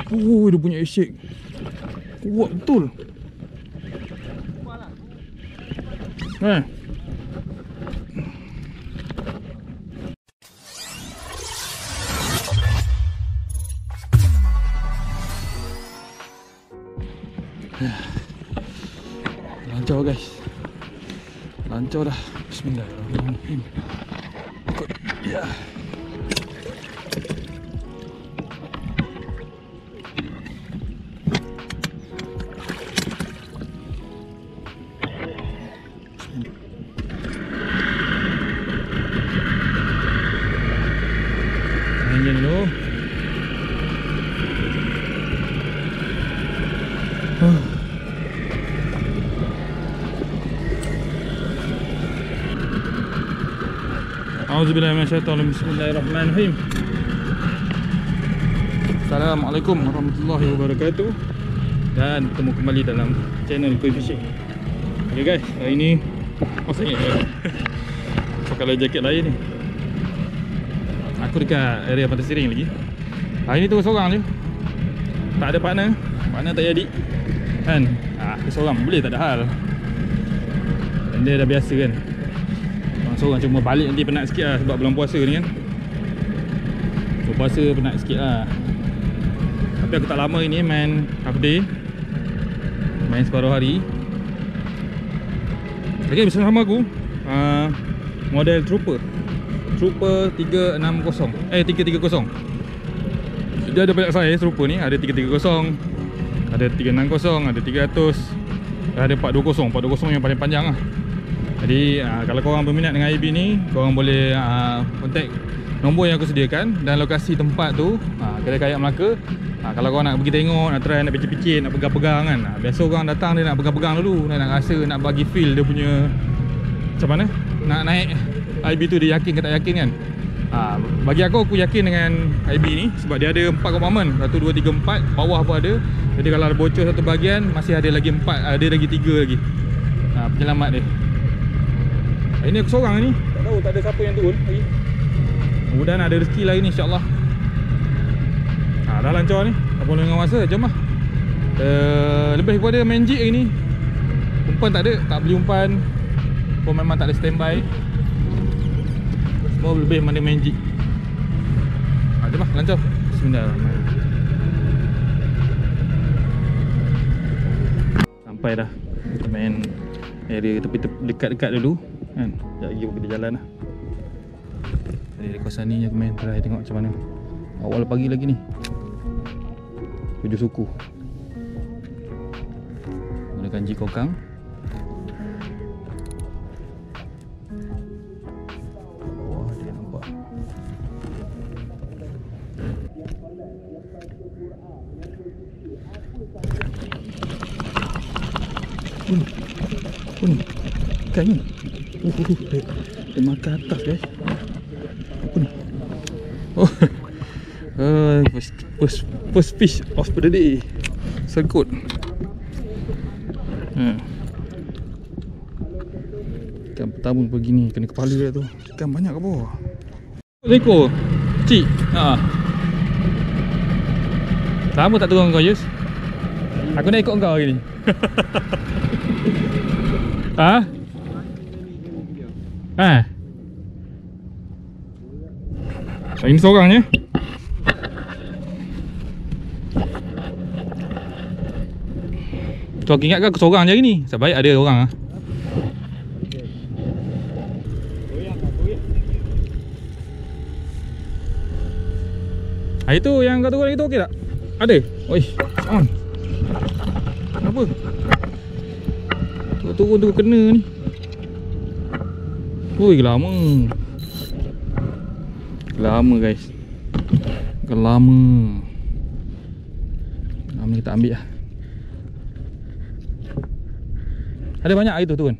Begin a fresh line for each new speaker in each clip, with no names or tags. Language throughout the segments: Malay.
Dia punya shake kuat betul. Lancar guys. Lancar dah. Bismillahirrahmanirrahim. Ikut. Ya. Angin dulu. A'udzubillahiminasyaitonirrajim. Bismillahirrahmanirrahim. Assalamualaikum warahmatullahi wabarakatuh. Dan bertemu kembali dalam channel Koi Fishing. Okay guys, hari ni saya pakai jaket lain ni. Aku dekat area Pantai Siring lagi. Hari ni tu seorang je. Tak ada partner. Partner tak jadi kan. Aku seorang boleh tak ada hal. Benda dah biasa kan. Seorang cuma balik nanti penat sikit lah sebab bulan puasa ni kan. Puasa penat sikit lah. Tapi aku tak lama ini main half day. Main separuh hari. Okay, bersama aku model Trooper 360 330. Dia ada banyak saiz Trooper ni. Ada 330, ada 360, ada 300, ada 420. 420 yang paling panjang lah. Jadi kalau korang berminat dengan IB ni, korang boleh contact nombor yang aku sediakan dan lokasi tempat tu, kedai kayak Melaka. Kalau korang nak pergi tengok, nak try, nak picit-picit, nak pegang-pegang kan. Biasa korang datang dia nak pegang-pegang dulu, nak rasa, nak bagi feel dia punya macam mana nak naik IB tu, dia yakin ke tak yakin kan. Bagi aku yakin dengan IB ni sebab dia ada 4 kompartmen. 1, 2, 3, 4, bawah pun ada. Jadi kalau ada bocor satu bahagian, masih ada lagi 4, ada lagi 3 lagi penyelamat dia. Ini aku seorang ni. Tak tahu, tak ada siapa yang turun lagi. Mudah-mudahan ada rezeki lain ni insyaAllah. Dah lancar ni. Tak perlu dengan masa, jom lah. Lebih kepada main jig hari ni. Umpan tak ada, tak beli umpan. Pun memang tak ada standby. Semua lebih mana main jig. Jom lah, lancar. Bismillahirrahmanirrahim. Sampai dah. Kita main area tepi dekat-dekat dulu kan. Sekejap lagi kita jalan lah. Dari kawasan ni aku main try tengok macam mana. Awal pagi lagi ni. 7 suku. Gunakan jig kokang. Wah, dia nampak. Ni ikan ni. Dia makan atas guys. Apa ni? First fish of the day. Sengkut. Ikan pertama begini, kena kepala dia tu. Ikan banyak ke bawah. Ekor kecil. Lama tak turun kau Yus? Aku nak ikut kau hari ni. Ini seorang je. Tu aku ingat ke aku seorang je hari ni. Sebab baik ada orang lah. Hari tu yang kau turun lagi tu okey tak? Ada? Oi, on. Kenapa? Turun tu kena ni. Ui, lama. Lama guys. Lama. Lama kita ambil lah. Ada banyak air tu turun.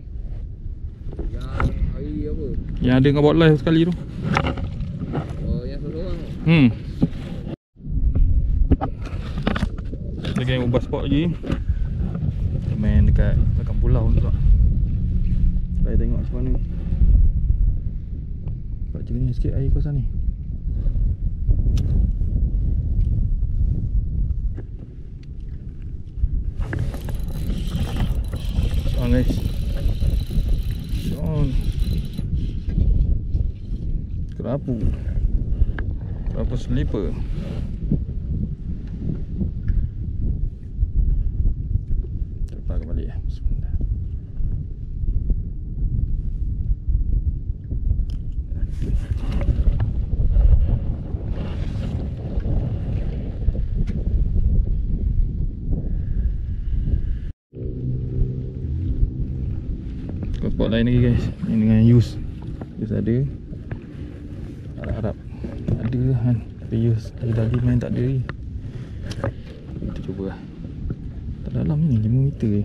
Yang air apa?
Yang ada dengan buat live sekali tu.
Oh, yang seorang.
Lagi yang ubah spot lagi. Kita main dekat belakang pulau juga. Saya tengok macam mana. Buat jernih sikit air kawasan ni. guys. On. Kerapu slipper. Lepas kembali ya. Bismillah. Spot lain lagi guys. Ini dengan use ada. Harap ada kan. Tapi use lagi main tak ada lagi. Kita cuba lah. Tak dalam ni 5 meter je.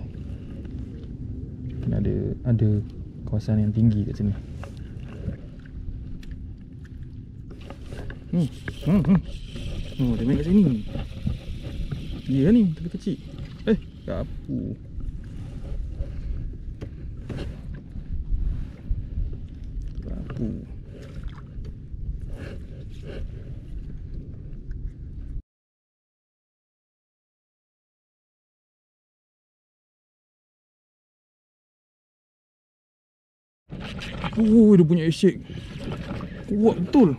Ada kawasan yang tinggi kat sini. Oh, dia main kat sini. Ya ni, kecil. Kapu. Dia punya shake kuat betul.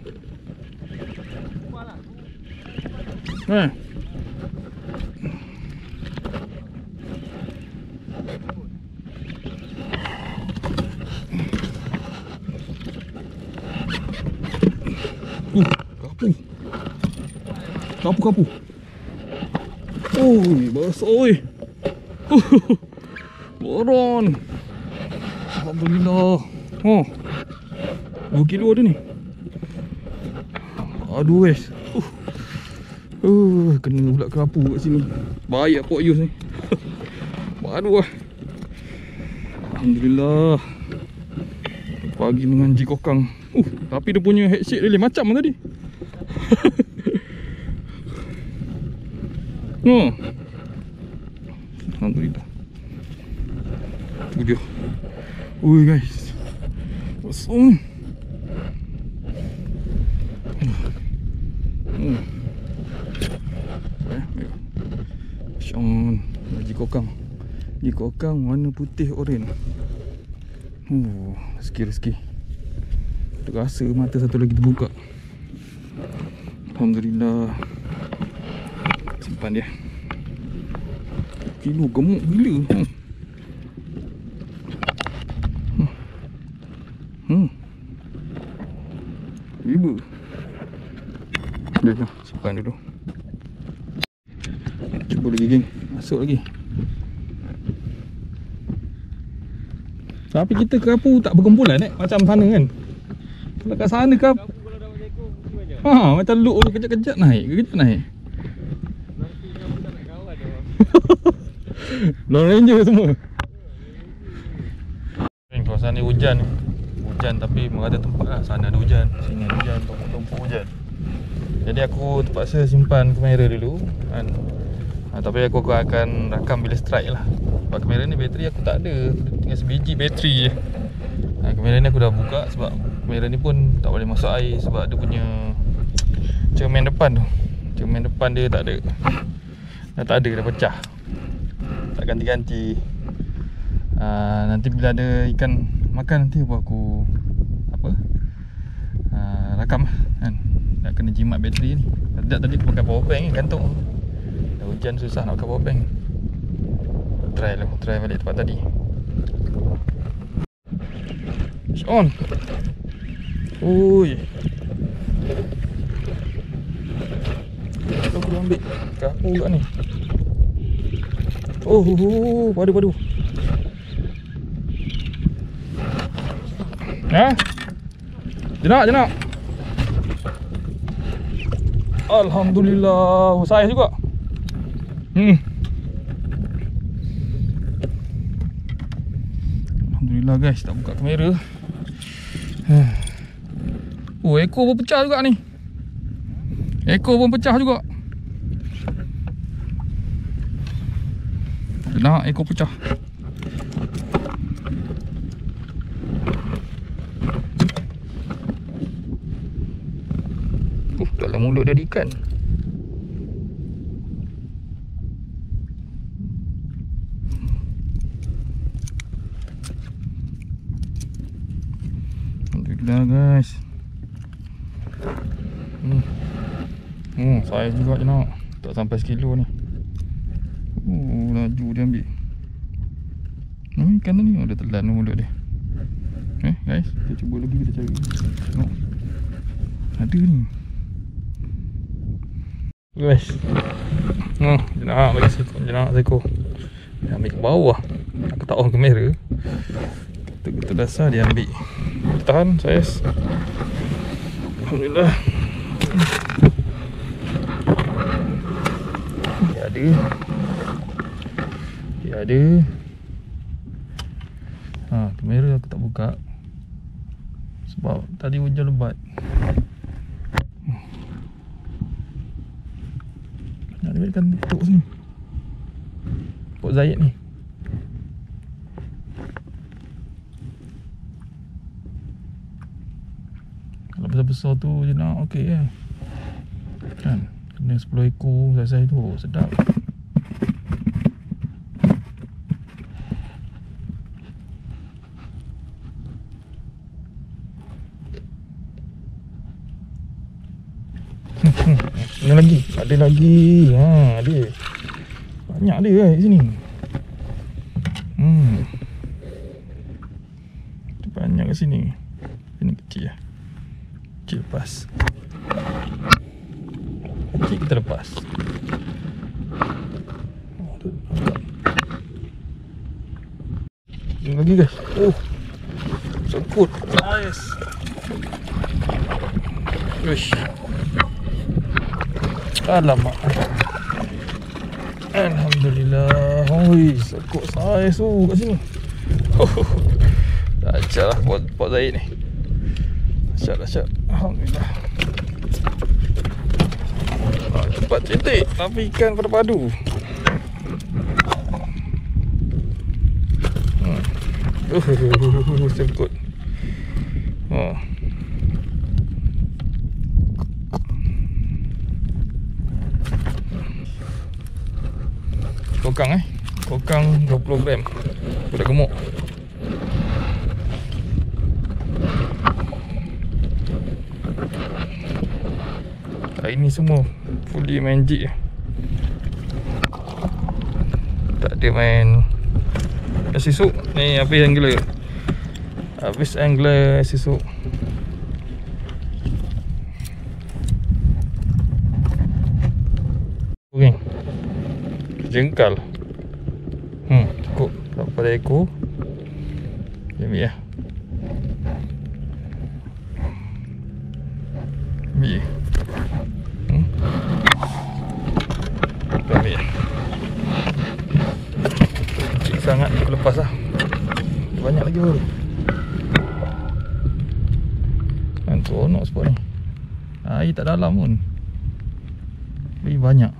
Kapu. Basah oi. Boron. Alhamdulillah. 2 kilo ada ni. Aduh guys. Kena pula kerapu kat sini. Baik pok use ni. Aduh. Alhamdulillah. Pagi dengan jikokang. Tapi dia punya head shape dia macam tadi. Alhamdulillah. Tu dia. Guys. Kosong. Syong. Jikokang warna putih oren. Rezeki. Terasa mata satu lagi terbuka. Alhamdulillah. Simpan dia. Kilo gemuk gila. Riba. Dah, simpan dulu. Cuba lagi geng. Masuk lagi. Tapi kita kerapu tak berkumpulan macam sana kan. Kalau kat sana kerapu macam look kejap-kejap naik. Long Ranger semua. Kawasan ni hujan tapi merata tempat lah. Sana ada hujan, sini ada hujan, tumpuk hujan. Jadi aku terpaksa simpan kamera dulu kan. Tapi aku akan rakam bila strike lah. Sebab kamera ni bateri aku tak ada, tinggal sebiji bateri je. Kamera ni aku dah buka sebab kamera ni pun tak boleh masuk air sebab dia punya cermin depan tu. Cermin depan dia tak ada. Dah pecah. Tak ganti-ganti. Nanti bila ada ikan makan nanti aku rakam kan. Nak kena jimat bateri ni. Tadi aku pakai power bank gantung. Dah hujan susah nak pakai power bank. Try balik tempat tadi. On. Aku ambil kapu kat ni. Padu. Jenak. Alhamdulillah, saya juga. Alhamdulillah guys, tak buka kamera. Ekor pun pecah juga ni. Nak ekor pecah. Dalam mulut dia ada ikan. Dah guys. Saya juga je nak. Tak sampai sekilo ni. Laju dia ambil. Ikan ni ada telan mulut dia. Guys, kita cuba lagi, kita cari. Tengok. Ada ni. Guys. Jenak bagi seekor, jenak seekor. Dia ambil ke bawah. Aku tak on kamera. Kita dasar dia ambil. Tahan saiz. Alhamdulillah. Dia ada. Kamera aku tak buka sebab tadi hujan lebat. Nak lihatkan tok sini. Pok Zayed ni. Kalau besar-besar tu je nak okey kan. Kan? Kena 10 ekor saiz tu sedap. Ada lagi. Ada lagi. Ada. Banyak dia kat sini. Banyak kat sini. Ini kecil lah. Kecil lepas. Kecil kita lepas. Ini lagi guys. Sangkut. Nice. Wish. Alamak. Alhamdulillah. Sangkut saiz tu kat sini. Dahsyat lah Pok Zayed ni. Dahsyat. Alhamdulillah. Cepat cetek tapi ikan pada padu. Sangkut. Kokang 20 gram. Budak gemuk. Hari ni semua fully main jig. Tak ada main sisuk. Ni habis angler. Habis angler sisuk. Okey. Jengkal. Cukup berapa ekor. Ambil lah. Ambil. Ambil. Kecil sangat aku lepas lah. Banyak lagi baru. Kan seronok spot ni. Air tak dalam pun. Lebih banyak.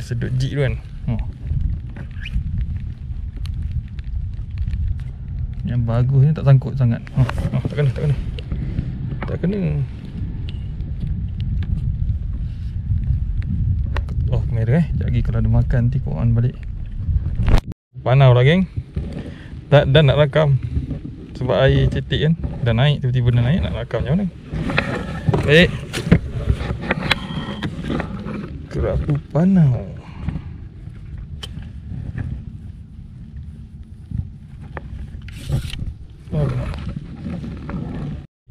Sedut jig tu kan. Yang bagus ni tak sangkut sangat. Tak kena. Tak kena. Kamera Sekejap lagi kalau ada makan nanti kau on balik. Panau lah geng. Dan nak rakam. Sebab air cetek kan. Dah naik, tiba-tiba dah naik. Nak rakam macam mana. Baik. Kerapu panau.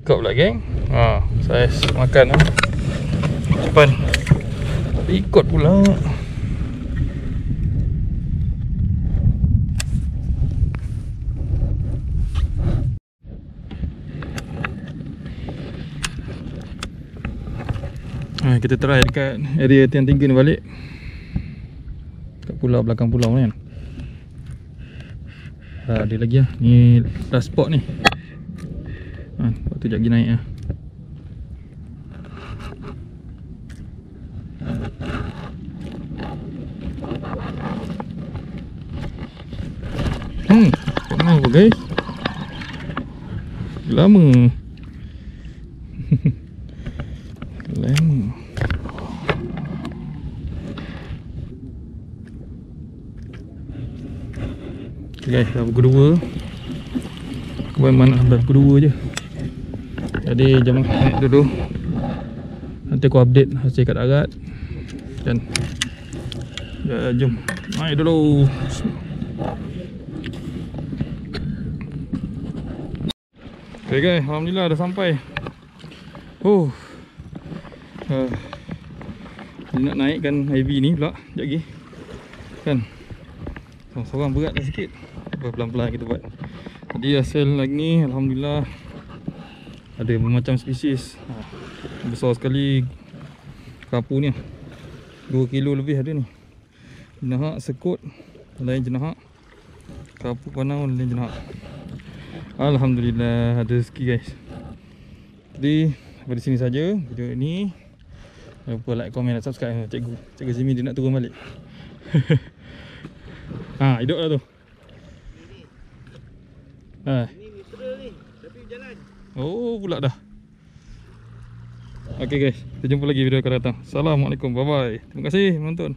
Ikut pula geng. Saya makan lah. Cepat. Ikut pula. Kita try dekat area tiang 3 ni balik. Kat pulau, belakang pulau ni kan. Ada lagi lah. Ni last spot ni. Lepas tu sekejap lagi naik lah. Kenapa guys? Lama. Lama. Okay guys, dah pukul 2. Aku memang nak sampai pukul 2 je. Jadi jom naik dulu. Nanti aku update hasil kat darat. Dan jom naik dulu. Okay guys, alhamdulillah dah sampai. Nak naikkan heavy ni pula sekejap lagi. Kan seorang berat dah sikit. Pelan-pelan kita buat. Tadi hasil lagi ni alhamdulillah ada bermacam spesies. Besar sekali kerapu ni. 2 kilo lebih ada ni. Jenahak, sekut, lain jenahak. Kerapu panau, lain jenahak. Alhamdulillah ada rezeki guys. Jadi sampai di sini saja video ni. Jangan lupa like, komen dan subscribe. Cikgu Zimi dia nak turun balik. Hidup lah tu. Ni neutral ni, tapi berjalan. Oh pula dah. Okay guys, kita jumpa lagi video akan datang. Assalamualaikum, bye bye. Terima kasih menonton.